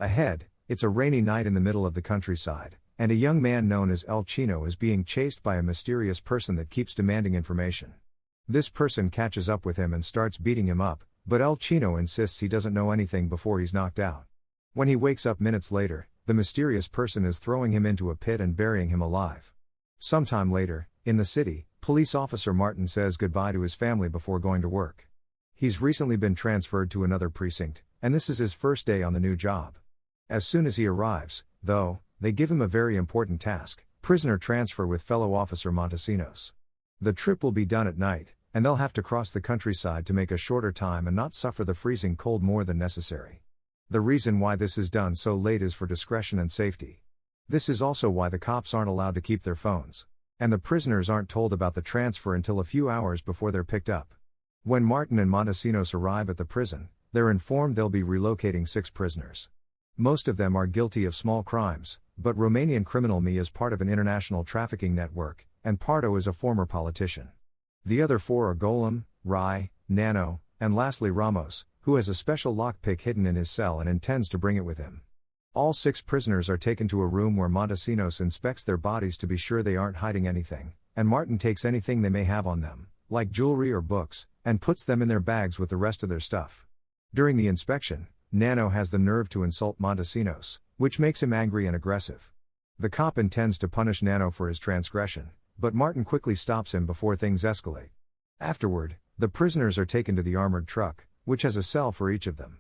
Ahead, it's a rainy night in the middle of the countryside, and a young man known as El Chino is being chased by a mysterious person that keeps demanding information. This person catches up with him and starts beating him up, but El Chino insists he doesn't know anything before he's knocked out. When he wakes up minutes later, the mysterious person is throwing him into a pit and burying him alive. Sometime later, in the city, police officer Martin says goodbye to his family before going to work. He's recently been transferred to another precinct, and this is his first day on the new job. As soon as he arrives, though, they give him a very important task: prisoner transfer with fellow officer Montesinos. The trip will be done at night, and they'll have to cross the countryside to make a shorter time and not suffer the freezing cold more than necessary. The reason why this is done so late is for discretion and safety. This is also why the cops aren't allowed to keep their phones. And the prisoners aren't told about the transfer until a few hours before they're picked up. When Martin and Montesinos arrive at the prison, they're informed they'll be relocating 6 prisoners. Most of them are guilty of small crimes, but Romanian criminal Me is part of an international trafficking network, and Pardo is a former politician. The other 4 are Golem, Rai, Nano, and lastly Ramos, who has a special lockpick hidden in his cell and intends to bring it with him. All 6 prisoners are taken to a room where Montesinos inspects their bodies to be sure they aren't hiding anything, and Martin takes anything they may have on them, like jewelry or books, and puts them in their bags with the rest of their stuff. During the inspection, Nano has the nerve to insult Montesinos, which makes him angry and aggressive. The cop intends to punish Nano for his transgression, but Martin quickly stops him before things escalate. Afterward, the prisoners are taken to the armored truck, which has a cell for each of them.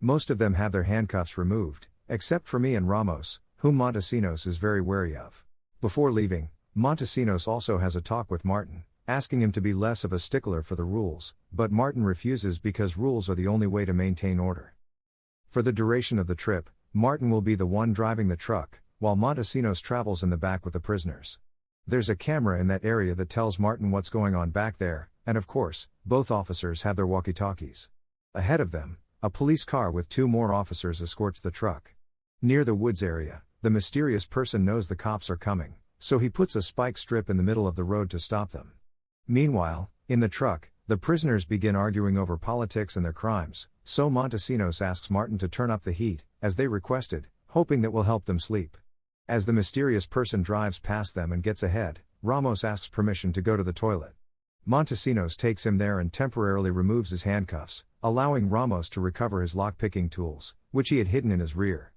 Most of them have their handcuffs removed, except for me and Ramos, whom Montesinos is very wary of. Before leaving, Montesinos also has a talk with Martin, asking him to be less of a stickler for the rules, but Martin refuses because rules are the only way to maintain order. For the duration of the trip, Martin will be the one driving the truck, while Montesinos travels in the back with the prisoners. There's a camera in that area that tells Martin what's going on back there, and of course, both officers have their walkie-talkies. Ahead of them, a police car with 2 more officers escorts the truck. Near the woods area, the mysterious person knows the cops are coming, so he puts a spike strip in the middle of the road to stop them. Meanwhile, in the truck, the prisoners begin arguing over politics and their crimes, so Montesinos asks Martin to turn up the heat, as they requested, hoping that will help them sleep. As the mysterious person drives past them and gets ahead, Ramos asks permission to go to the toilet. Montesinos takes him there and temporarily removes his handcuffs, allowing Ramos to recover his lock-picking tools, which he had hidden in his rear.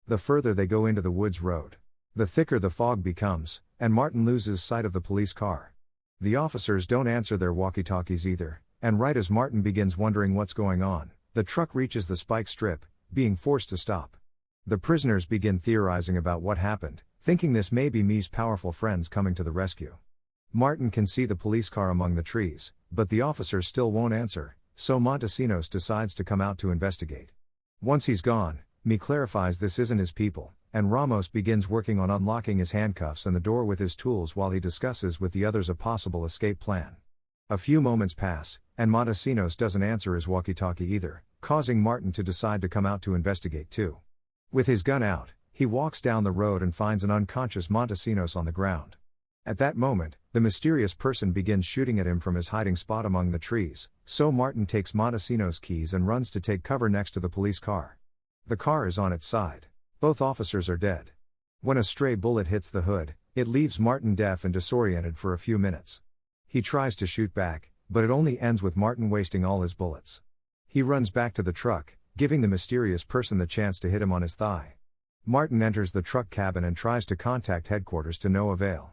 The further they go into the woods road, the thicker the fog becomes, and Martin loses sight of the police car. The officers don't answer their walkie-talkies either, and right as Martin begins wondering what's going on, the truck reaches the spike strip, being forced to stop. The prisoners begin theorizing about what happened, thinking this may be Me's powerful friends coming to the rescue. Martin can see the police car among the trees, but the officers still won't answer, so Montesinos decides to come out to investigate. Once he's gone, Me clarifies this isn't his people, and Ramos begins working on unlocking his handcuffs and the door with his tools while he discusses with the others a possible escape plan. A few moments pass, and Montesinos doesn't answer his walkie-talkie either, causing Martin to decide to come out to investigate too. With his gun out, he walks down the road and finds an unconscious Montesinos on the ground. At that moment, the mysterious person begins shooting at him from his hiding spot among the trees, so Martin takes Montesinos' keys and runs to take cover next to the police car. The car is on its side. Both officers are dead. When a stray bullet hits the hood, it leaves Martin deaf and disoriented for a few minutes. He tries to shoot back, but it only ends with Martin wasting all his bullets. He runs back to the truck, giving the mysterious person the chance to hit him on his thigh. Martin enters the truck cabin and tries to contact headquarters to no avail.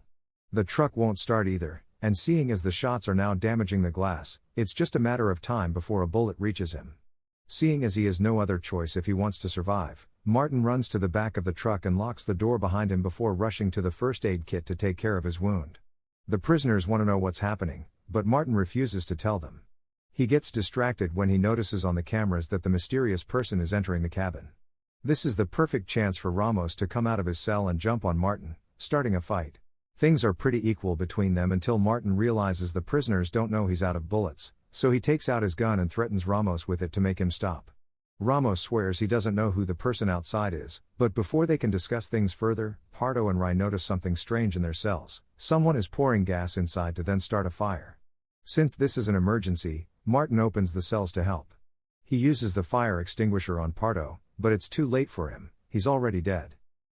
The truck won't start either, and seeing as the shots are now damaging the glass, it's just a matter of time before a bullet reaches him. Seeing as he has no other choice if he wants to survive, Martin runs to the back of the truck and locks the door behind him before rushing to the first aid kit to take care of his wound. The prisoners want to know what's happening, but Martin refuses to tell them. He gets distracted when he notices on the cameras that the mysterious person is entering the cabin. This is the perfect chance for Ramos to come out of his cell and jump on Martin, starting a fight. Things are pretty equal between them until Martin realizes the prisoners don't know he's out of bullets, so he takes out his gun and threatens Ramos with it to make him stop. Ramos swears he doesn't know who the person outside is, but before they can discuss things further, Pardo and Rai notice something strange in their cells. Someone is pouring gas inside to then start a fire. Since this is an emergency, Martin opens the cells to help. He uses the fire extinguisher on Pardo, but it's too late for him, he's already dead.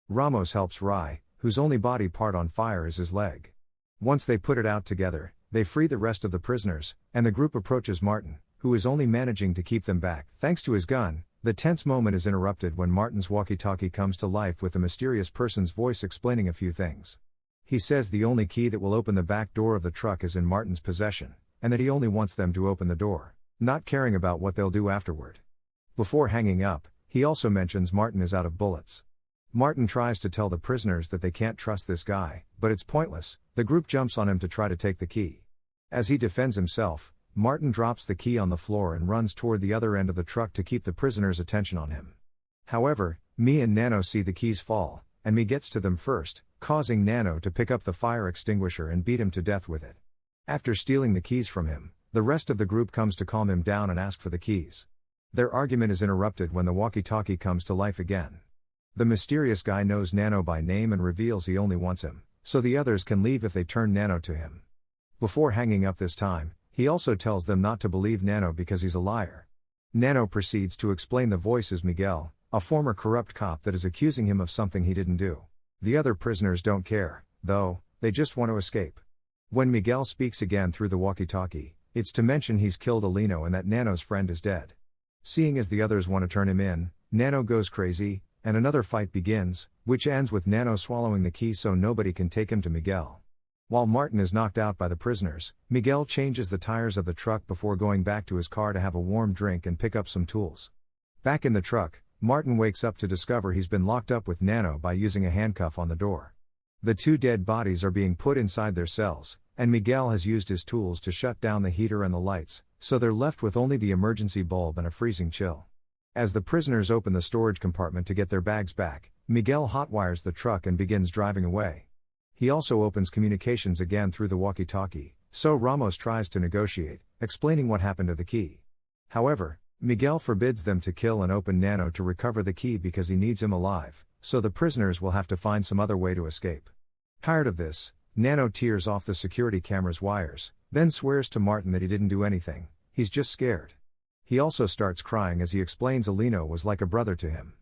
Ramos helps Rai, whose only body part on fire is his leg. Once they put it out together, they free the rest of the prisoners, and the group approaches Martin, who is only managing to keep them back, thanks to his gun. The tense moment is interrupted when Martin's walkie-talkie comes to life with the mysterious person's voice explaining a few things. He says the only key that will open the back door of the truck is in Martin's possession, and that he only wants them to open the door, not caring about what they'll do afterward. Before hanging up, he also mentions Martin is out of bullets. Martin tries to tell the prisoners that they can't trust this guy, but it's pointless. The group jumps on him to try to take the key. As he defends himself, Martin drops the key on the floor and runs toward the other end of the truck to keep the prisoners' attention on him. However, Me and Nano see the keys fall, and Me gets to them first, causing Nano to pick up the fire extinguisher and beat him to death with it. After stealing the keys from him, the rest of the group comes to calm him down and ask for the keys. Their argument is interrupted when the walkie-talkie comes to life again. The mysterious guy knows Nano by name and reveals he only wants him, so the others can leave if they turn Nano to him. Before hanging up this time, he also tells them not to believe Nano because he's a liar. Nano proceeds to explain the voice is Miguel, a former corrupt cop that is accusing him of something he didn't do. The other prisoners don't care, though, they just want to escape. When Miguel speaks again through the walkie-talkie, it's to mention he's killed Alino and that Nano's friend is dead. Seeing as the others want to turn him in, Nano goes crazy, and another fight begins, which ends with Nano swallowing the key so nobody can take him to Miguel. While Martin is knocked out by the prisoners, Miguel changes the tires of the truck before going back to his car to have a warm drink and pick up some tools. Back in the truck, Martin wakes up to discover he's been locked up with Nano by using a handcuff on the door. The two dead bodies are being put inside their cells, and Miguel has used his tools to shut down the heater and the lights, so they're left with only the emergency bulb and a freezing chill. As the prisoners open the storage compartment to get their bags back, Miguel hotwires the truck and begins driving away. He also opens communications again through the walkie-talkie, so Ramos tries to negotiate, explaining what happened to the key. However, Miguel forbids them to kill and open Nano to recover the key because he needs him alive, so the prisoners will have to find some other way to escape. Tired of this, Nano tears off the security camera's wires, then swears to Martin that he didn't do anything, he's just scared. He also starts crying as he explains Alino was like a brother to him.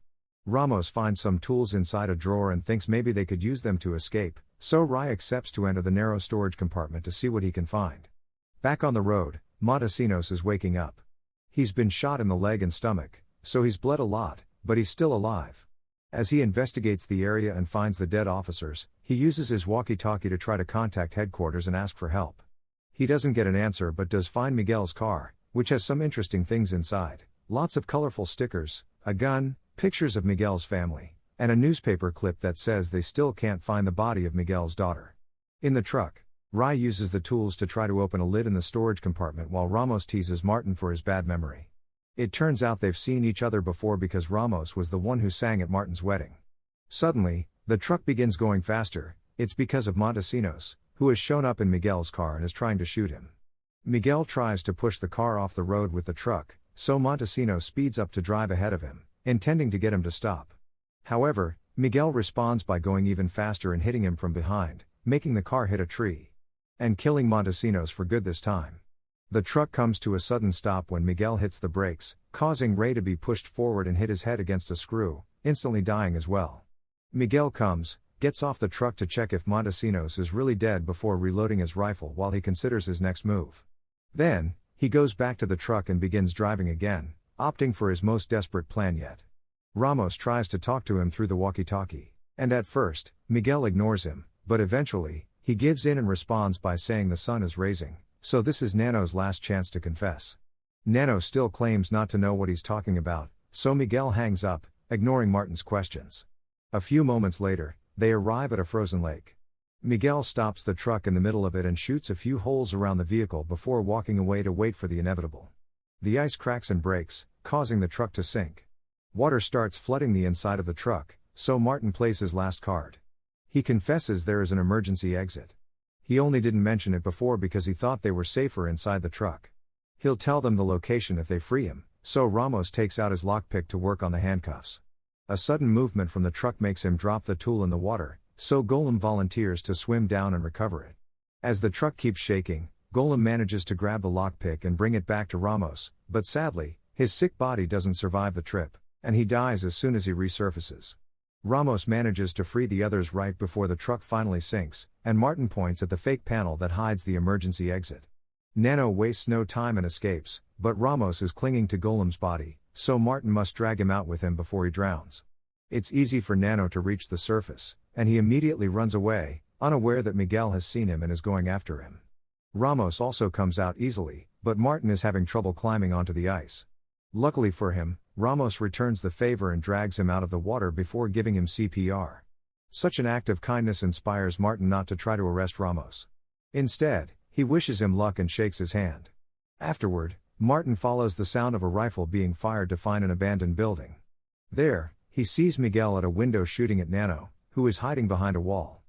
Ramos finds some tools inside a drawer and thinks maybe they could use them to escape, so Rai accepts to enter the narrow storage compartment to see what he can find. Back on the road, Montesinos is waking up. He's been shot in the leg and stomach, so he's bled a lot, but he's still alive. As he investigates the area and finds the dead officers, he uses his walkie-talkie to try to contact headquarters and ask for help. He doesn't get an answer but does find Miguel's car, which has some interesting things inside. Lots of colorful stickers, a gun, pictures of Miguel's family, and a newspaper clip that says they still can't find the body of Miguel's daughter. In the truck, Rai uses the tools to try to open a lid in the storage compartment while Ramos teases Martin for his bad memory. It turns out they've seen each other before because Ramos was the one who sang at Martin's wedding. Suddenly, the truck begins going faster. It's because of Montesinos, who has shown up in Miguel's car and is trying to shoot him. Miguel tries to push the car off the road with the truck, so Montesinos speeds up to drive ahead of him, intending to get him to stop. However, Miguel responds by going even faster and hitting him from behind, making the car hit a tree. And killing Montesinos for good this time. The truck comes to a sudden stop when Miguel hits the brakes, causing Ray to be pushed forward and hit his head against a screw, instantly dying as well. Miguel gets off the truck to check if Montesinos is really dead before reloading his rifle while he considers his next move. Then, he goes back to the truck and begins driving again, opting for his most desperate plan yet. Ramos tries to talk to him through the walkie-talkie, and at first, Miguel ignores him, but eventually, he gives in and responds by saying the sun is rising, so this is Nano's last chance to confess. Nano still claims not to know what he's talking about, so Miguel hangs up, ignoring Martin's questions. A few moments later, they arrive at a frozen lake. Miguel stops the truck in the middle of it and shoots a few holes around the vehicle before walking away to wait for the inevitable. The ice cracks and breaks, causing the truck to sink. Water starts flooding the inside of the truck, so Martin plays his last card. He confesses there is an emergency exit. He only didn't mention it before because he thought they were safer inside the truck. He'll tell them the location if they free him, so Ramos takes out his lockpick to work on the handcuffs. A sudden movement from the truck makes him drop the tool in the water, so Golem volunteers to swim down and recover it. As the truck keeps shaking, Golem manages to grab the lockpick and bring it back to Ramos, but sadly, his sick body doesn't survive the trip. And he dies as soon as he resurfaces. Ramos manages to free the others right before the truck finally sinks, and Martin points at the fake panel that hides the emergency exit. Nano wastes no time and escapes, but Ramos is clinging to Golem's body, so Martin must drag him out with him before he drowns. It's easy for Nano to reach the surface, and he immediately runs away, unaware that Miguel has seen him and is going after him. Ramos also comes out easily, but Martin is having trouble climbing onto the ice. Luckily for him, Ramos returns the favor and drags him out of the water before giving him CPR. Such an act of kindness inspires Martin not to try to arrest Ramos. Instead, he wishes him luck and shakes his hand. Afterward, Martin follows the sound of a rifle being fired to find an abandoned building. There, he sees Miguel at a window shooting at Nano, who is hiding behind a wall.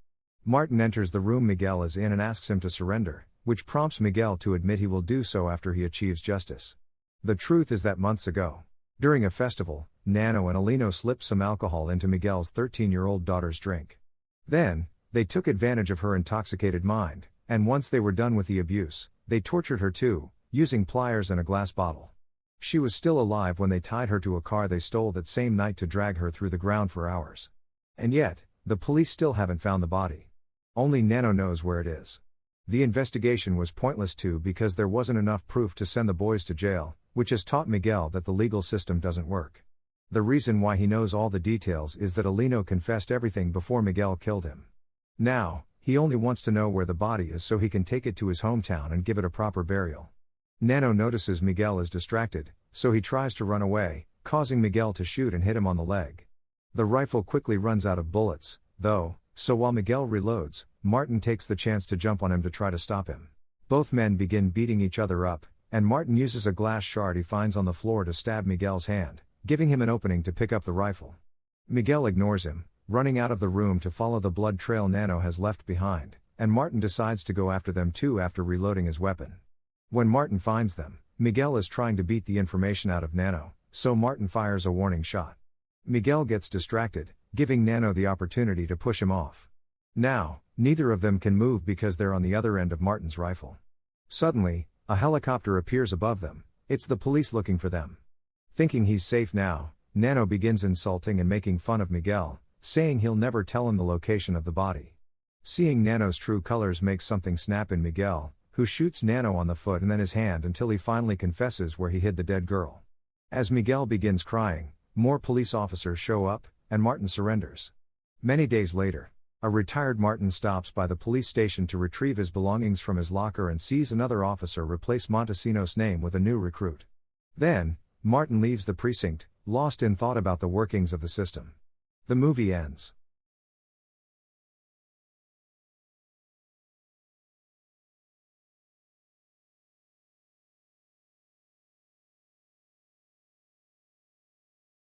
Martin enters the room Miguel is in and asks him to surrender, which prompts Miguel to admit he will do so after he achieves justice. The truth is that months ago, during a festival, Nano and Alino slipped some alcohol into Miguel's 13-year-old daughter's drink. Then, they took advantage of her intoxicated mind, and once they were done with the abuse, they tortured her too, using pliers and a glass bottle. She was still alive when they tied her to a car they stole that same night to drag her through the ground for hours. And yet, the police still haven't found the body. Only Nano knows where it is. The investigation was pointless too because there wasn't enough proof to send the boys to jail, which has taught Miguel that the legal system doesn't work. The reason why he knows all the details is that Alino confessed everything before Miguel killed him. Now, he only wants to know where the body is so he can take it to his hometown and give it a proper burial. Nano notices Miguel is distracted, so he tries to run away, causing Miguel to shoot and hit him on the leg. The rifle quickly runs out of bullets, though, so while Miguel reloads, Martin takes the chance to jump on him to try to stop him. Both men begin beating each other up, and Martin uses a glass shard he finds on the floor to stab Miguel's hand, giving him an opening to pick up the rifle. Miguel ignores him, running out of the room to follow the blood trail Nano has left behind, and Martin decides to go after them too after reloading his weapon. When Martin finds them, Miguel is trying to beat the information out of Nano, so Martin fires a warning shot. Miguel gets distracted, giving Nano the opportunity to push him off. Now, neither of them can move because they're on the other end of Martin's rifle. Suddenly, a helicopter appears above them. It's the police looking for them. Thinking he's safe now, Nano begins insulting and making fun of Miguel, saying he'll never tell him the location of the body. Seeing Nano's true colors makes something snap in Miguel, who shoots Nano on the foot and then his hand until he finally confesses where he hid the dead girl. As Miguel begins crying, more police officers show up, and Martin surrenders. Many days later, a retired Martin stops by the police station to retrieve his belongings from his locker and sees another officer replace Montesinos' name with a new recruit. Then, Martin leaves the precinct, lost in thought about the workings of the system. The movie ends.